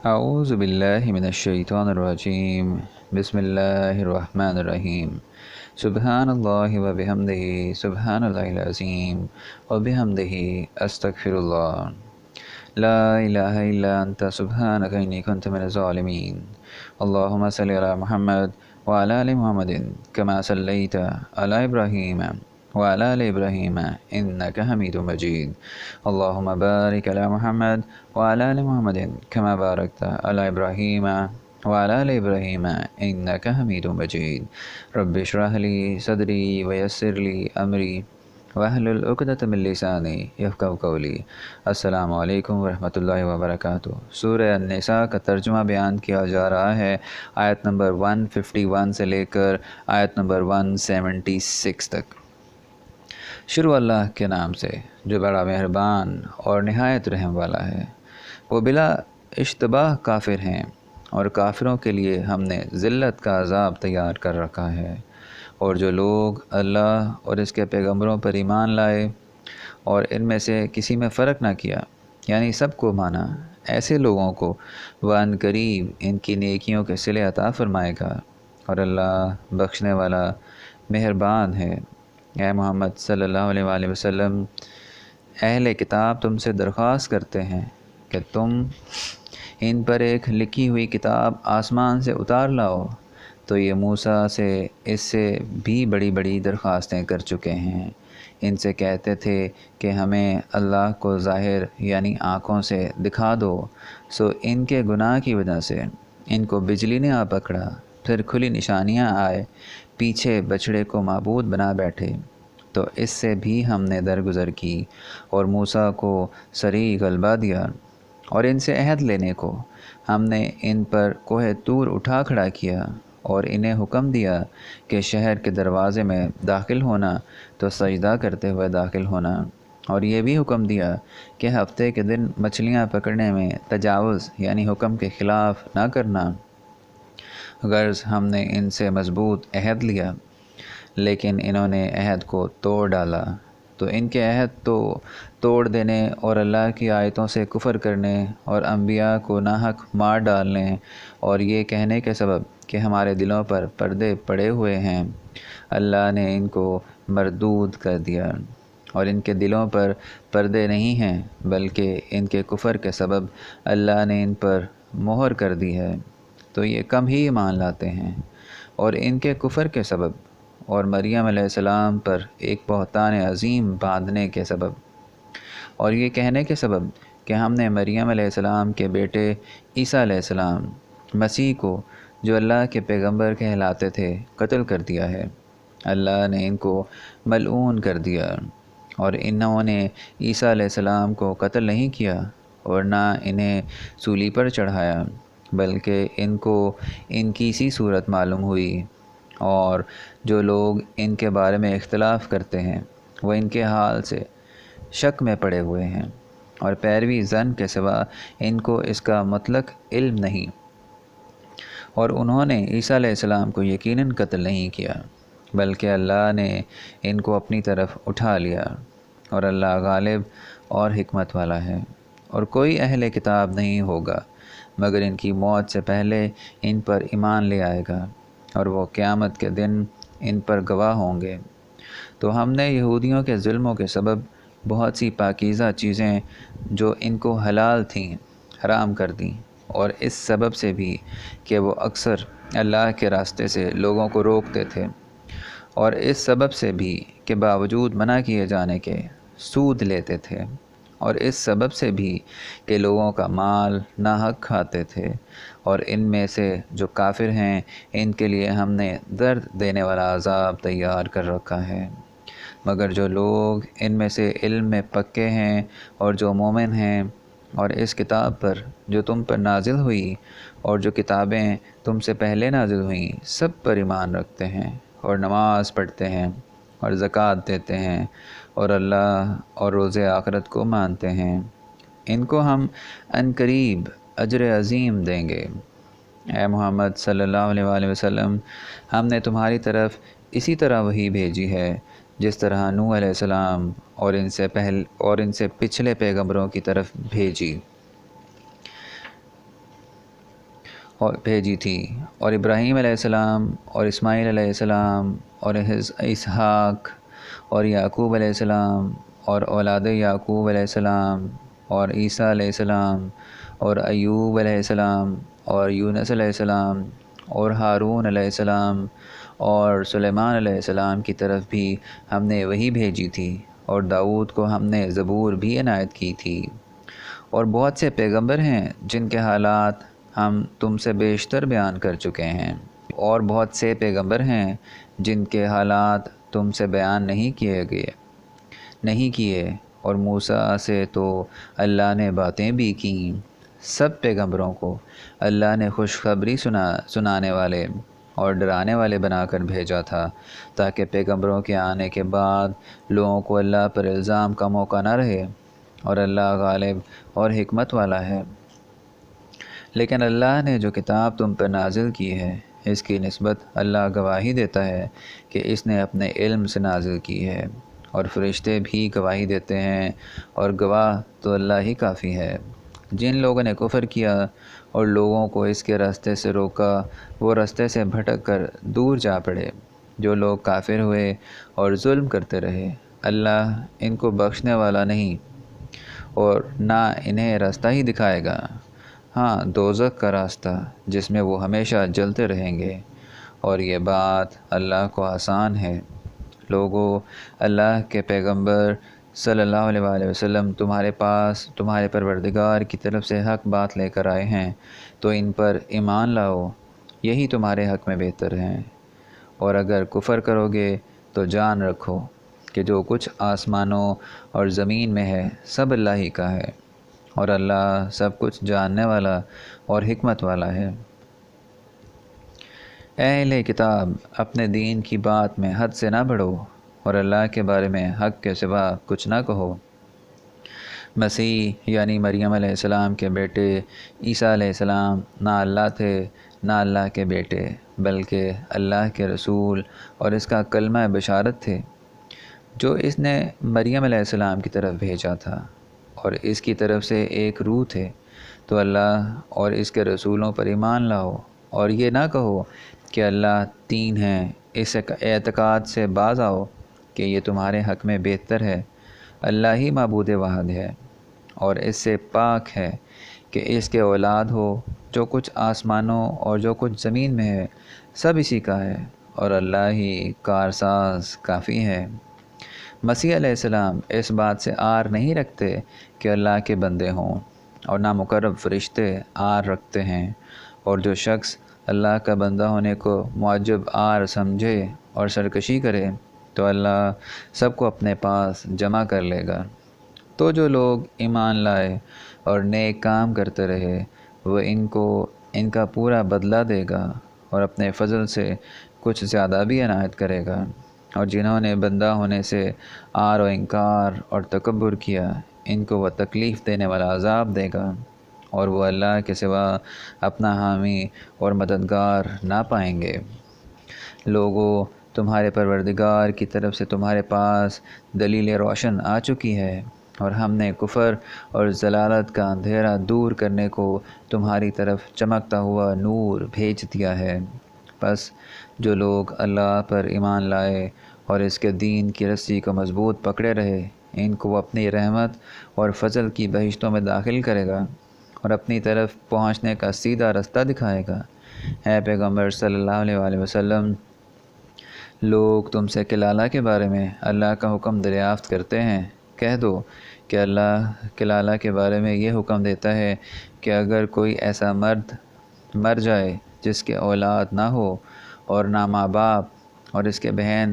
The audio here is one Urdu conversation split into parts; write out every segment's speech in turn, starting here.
اعوذ باللہ من الشیطان الرجیم بسم اللہ الرحمن الرحیم سبحان اللہ و بحمدہ سبحان اللہ العظیم و بحمدہ استغفر اللہ لا الہ الا انت سبحانک انی کنت من الظالمین اللہم صلی علی محمد وعلی آل محمد کما صلیت علی ابراہیم وعلى آل إبراهيم إنك حميد مجيد اللهم بارك على محمد وعلى آل محمد كما باركت على إبراهيم وعلى آل إبراهيم إنك حميد مجيد رب اشرح لي صدري ويسر لي أمري واحلل عقدۃ من لسانی یفقہوا قولی۔ السلام علیکم ورحمۃ اللہ وبرکاتہ۔ سورہ النساء کا ترجمہ بیان کیا جا رہا ہے آیت نمبر 151 سے لے کر آیت نمبر 176 تک۔ شروع اللہ کے نام سے جو بڑا مہربان اور نہایت رحم والا ہے۔ وہ بلا اشتباہ کافر ہیں اور کافروں کے لیے ہم نے ذلت کا عذاب تیار کر رکھا ہے۔ اور جو لوگ اللہ اور اس کے پیغمبروں پر ایمان لائے اور ان میں سے کسی میں فرق نہ کیا، یعنی سب کو مانا، ایسے لوگوں کو وہ عن قریب ان کی نیکیوں کے صلے عطا فرمائے گا، اور اللہ بخشنے والا مہربان ہے۔ اے محمد صلی اللہ علیہ وآلہ وسلم، اہل کتاب تم سے درخواست کرتے ہیں کہ تم ان پر ایک لکھی ہوئی کتاب آسمان سے اتار لاؤ، تو یہ موسیٰ سے اس سے بھی بڑی بڑی درخواستیں کر چکے ہیں۔ ان سے کہتے تھے کہ ہمیں اللہ کو ظاہر یعنی آنکھوں سے دکھا دو، سو ان کے گناہ کی وجہ سے ان کو بجلی نے آ پکڑا، پھر کھلی نشانیاں آئے، پیچھے بچھڑے کو معبود بنا بیٹھے، تو اس سے بھی ہم نے درگزر کی اور موسیٰ کو صریح غلبہ دیا، اور ان سے عہد لینے کو ہم نے ان پر کوہ طور اٹھا کھڑا کیا، اور انہیں حکم دیا کہ شہر کے دروازے میں داخل ہونا تو سجدہ کرتے ہوئے داخل ہونا، اور یہ بھی حکم دیا کہ ہفتے کے دن مچھلیاں پکڑنے میں تجاوز یعنی حکم کے خلاف نہ کرنا۔ غرض ہم نے ان سے مضبوط عہد لیا، لیکن انہوں نے عہد کو توڑ ڈالا، تو ان کے عہد تو توڑ دینے اور اللہ کی آیتوں سے کفر کرنے اور انبیاء کو ناحق مار ڈالنے اور یہ کہنے کے سبب کہ ہمارے دلوں پر پردے پڑے ہوئے ہیں، اللہ نے ان کو مردود کر دیا، اور ان کے دلوں پر پردے نہیں ہیں بلکہ ان کے کفر کے سبب اللہ نے ان پر مہر کر دی ہے، تو یہ کم ہی ایمان لاتے ہیں۔ اور ان کے کفر کے سبب اور مریم علیہ السلام پر ایک بہتان عظیم باندھنے کے سبب اور یہ کہنے کے سبب کہ ہم نے مریم علیہ السلام کے بیٹے عیسیٰ علیہ السلام مسیح کو جو اللہ کے پیغمبر کہلاتے تھے قتل کر دیا ہے، اللہ نے ان کو ملعون کر دیا، اور انہوں نے عیسیٰ علیہ السلام کو قتل نہیں کیا اور نہ انہیں سولی پر چڑھایا، بلکہ ان کو ان کی سی صورت معلوم ہوئی، اور جو لوگ ان کے بارے میں اختلاف کرتے ہیں وہ ان کے حال سے شک میں پڑے ہوئے ہیں، اور پیروی ظن کے سوا ان کو اس کا مطلق علم نہیں، اور انہوں نے عیسیٰ علیہ السلام کو یقیناً قتل نہیں کیا بلکہ اللہ نے ان کو اپنی طرف اٹھا لیا، اور اللہ غالب اور حکمت والا ہے۔ اور کوئی اہل کتاب نہیں ہوگا مگر ان کی موت سے پہلے ان پر ایمان لے آئے گا، اور وہ قیامت کے دن ان پر گواہ ہوں گے۔ تو ہم نے یہودیوں کے ظلموں کے سبب بہت سی پاکیزہ چیزیں جو ان کو حلال تھیں حرام کر دیں، اور اس سبب سے بھی کہ وہ اکثر اللہ کے راستے سے لوگوں کو روکتے تھے، اور اس سبب سے بھی کہ باوجود منع کیے جانے کے سود لیتے تھے، اور اس سبب سے بھی کہ لوگوں کا مال ناحق کھاتے تھے، اور ان میں سے جو کافر ہیں ان کے لیے ہم نے درد دینے والا عذاب تیار کر رکھا ہے۔ مگر جو لوگ ان میں سے علم میں پکے ہیں اور جو مومن ہیں اور اس کتاب پر جو تم پر نازل ہوئی اور جو کتابیں تم سے پہلے نازل ہوئیں سب پر ایمان رکھتے ہیں اور نماز پڑھتے ہیں اور زکوٰۃ دیتے ہیں اور اللہ اور روز آخرت کو مانتے ہیں، ان کو ہم عن قریب اجر عظیم دیں گے۔ اے محمد صلی اللہ علیہ وآلہ وسلم، ہم نے تمہاری طرف اسی طرح وحی بھیجی ہے جس طرح نوح علیہ السلام اور ان سے پچھلے پیغمبروں کی طرف بھیجی۔ بھیجی تھی، اور ابراہیم علیہ السلام اور اسماعیل علیہ السلام اور اسحاق اور یعقوب علیہ السلام اور اولاد یعقوب علیہ السلام اور عیسیٰ علیہ السلام اور ایوب علیہ السلام اور یونس علیہ السلام اور ہارون علیہ السلام اور سلیمان علیہ السلام کی طرف بھی ہم نے وہی بھیجی تھی، اور داؤد کو ہم نے زبور بھی عنایت کی تھی۔ اور بہت سے پیغمبر ہیں جن کے حالات ہم تم سے بیشتر بیان کر چکے ہیں، اور بہت سے پیغمبر ہیں جن کے حالات تم سے بیان نہیں کیے، اور موسیٰ سے تو اللہ نے باتیں بھی کیں۔ سب پیغمبروں کو اللہ نے خوشخبری سنانے والے اور ڈرانے والے بنا کر بھیجا تھا، تاکہ پیغمبروں کے آنے کے بعد لوگوں کو اللہ پر الزام کا موقع نہ رہے، اور اللہ غالب اور حکمت والا ہے۔ لیکن اللہ نے جو کتاب تم پر نازل کی ہے، اس کی نسبت اللہ گواہی دیتا ہے کہ اس نے اپنے علم سے نازل کی ہے، اور فرشتے بھی گواہی دیتے ہیں، اور گواہ تو اللہ ہی کافی ہے۔ جن لوگوں نے کفر کیا اور لوگوں کو اس کے راستے سے روکا، وہ راستے سے بھٹک کر دور جا پڑے۔ جو لوگ کافر ہوئے اور ظلم کرتے رہے، اللہ ان کو بخشنے والا نہیں، اور نہ انہیں راستہ ہی دکھائے گا، ہاں دوزخ کا راستہ جس میں وہ ہمیشہ جلتے رہیں گے، اور یہ بات اللہ کو آسان ہے۔ لوگو، اللہ کے پیغمبر صلی اللہ علیہ وآلہ وسلم تمہارے پاس تمہارے پروردگار کی طرف سے حق بات لے کر آئے ہیں، تو ان پر ایمان لاؤ، یہی تمہارے حق میں بہتر ہے۔ اور اگر کفر کرو گے تو جان رکھو کہ جو کچھ آسمانوں اور زمین میں ہے سب اللہ ہی کا ہے، اور اللہ سب کچھ جاننے والا اور حکمت والا ہے۔ اے اہل کتاب، اپنے دین کی بات میں حد سے نہ بڑھو، اور اللہ کے بارے میں حق کے سوا کچھ نہ کہو۔ مسیح یعنی مریم علیہ السلام کے بیٹے عیسیٰ علیہ السلام نہ اللہ تھے نہ اللہ کے بیٹے، بلکہ اللہ کے رسول اور اس کا کلمہ بشارت تھے، جو اس نے مریم علیہ السلام کی طرف بھیجا تھا، اور اس کی طرف سے ایک روح تھے۔ تو اللہ اور اس کے رسولوں پر ایمان لاؤ، اور یہ نہ کہو کہ اللہ تین ہیں۔ اس اعتقاد سے باز آؤ کہ یہ تمہارے حق میں بہتر ہے۔ اللہ ہی معبود واحد ہے، اور اس سے پاک ہے کہ اس کے اولاد ہو۔ جو کچھ آسمانوں اور جو کچھ زمین میں ہے سب اسی کا ہے، اور اللہ ہی کارساز کافی ہے۔ مسیح علیہ السلام اس بات سے آر نہیں رکھتے کہ اللہ کے بندے ہوں، اور نہ مقرب فرشتے آر رکھتے ہیں، اور جو شخص اللہ کا بندہ ہونے کو معجب آر سمجھے اور سرکشی کرے تو اللہ سب کو اپنے پاس جمع کر لے گا۔ تو جو لوگ ایمان لائے اور نیک کام کرتے رہے، وہ ان کا پورا بدلہ دے گا، اور اپنے فضل سے کچھ زیادہ بھی عنایت کرے گا۔ اور جنہوں نے بندہ ہونے سے آر و انکار اور تکبر کیا، ان کو وہ تکلیف دینے والا عذاب دے گا، اور وہ اللہ کے سوا اپنا حامی اور مددگار نہ پائیں گے۔ لوگو، تمہارے پروردگار کی طرف سے تمہارے پاس دلیل روشن آ چکی ہے، اور ہم نے کفر اور ضلالت کا اندھیرا دور کرنے کو تمہاری طرف چمکتا ہوا نور بھیج دیا ہے۔ پس جو لوگ اللہ پر ایمان لائے اور اس کے دین کی رسی کو مضبوط پکڑے رہے، ان کو وہ اپنی رحمت اور فضل کی بہشتوں میں داخل کرے گا، اور اپنی طرف پہنچنے کا سیدھا رستہ دکھائے گا۔ اے پیغمبر صلی اللہ علیہ وآلہ وسلم، لوگ تم سے کلالہ کے بارے میں اللہ کا حکم دریافت کرتے ہیں۔ کہہ دو کہ اللہ کلالہ کے بارے میں یہ حکم دیتا ہے کہ اگر کوئی ایسا مرد مر جائے جس کے اولاد نہ ہو اور نہ ماں باپ، اور اس کے بہن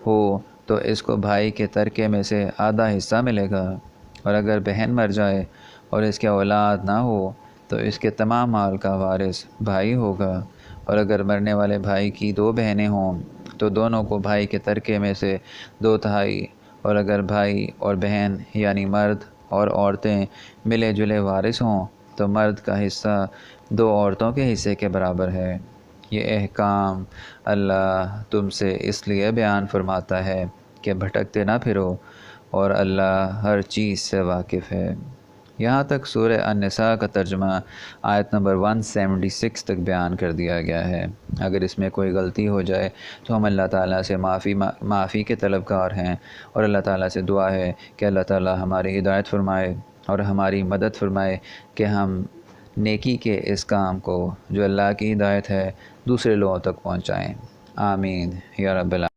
ہو، تو اس کو بھائی کے ترکے میں سے آدھا حصہ ملے گا، اور اگر بہن مر جائے اور اس کے اولاد نہ ہو تو اس کے تمام مال کا وارث بھائی ہوگا، اور اگر مرنے والے بھائی کی 2 بہنیں ہوں تو دونوں کو بھائی کے ترکے میں سے 2/3، اور اگر بھائی اور بہن یعنی مرد اور عورتیں ملے جلے وارث ہوں تو مرد کا حصہ 2 عورتوں کے حصے کے برابر ہے۔ یہ احکام اللہ تم سے اس لیے بیان فرماتا ہے کہ بھٹکتے نہ پھرو، اور اللہ ہر چیز سے واقف ہے۔ یہاں تک سورہ النساء کا ترجمہ آیت نمبر 176 تک بیان کر دیا گیا ہے۔ اگر اس میں کوئی غلطی ہو جائے تو ہم اللہ تعالیٰ سے معافی کے طلبگار ہیں، اور اللہ تعالیٰ سے دعا ہے کہ اللہ تعالیٰ ہماری ہدایت فرمائے اور ہماری مدد فرمائے کہ ہم نیکی کے اس کام کو جو اللہ کی ہدایت ہے دوسرے لوگوں تک پہنچائیں۔ آمین یا رب العالمین۔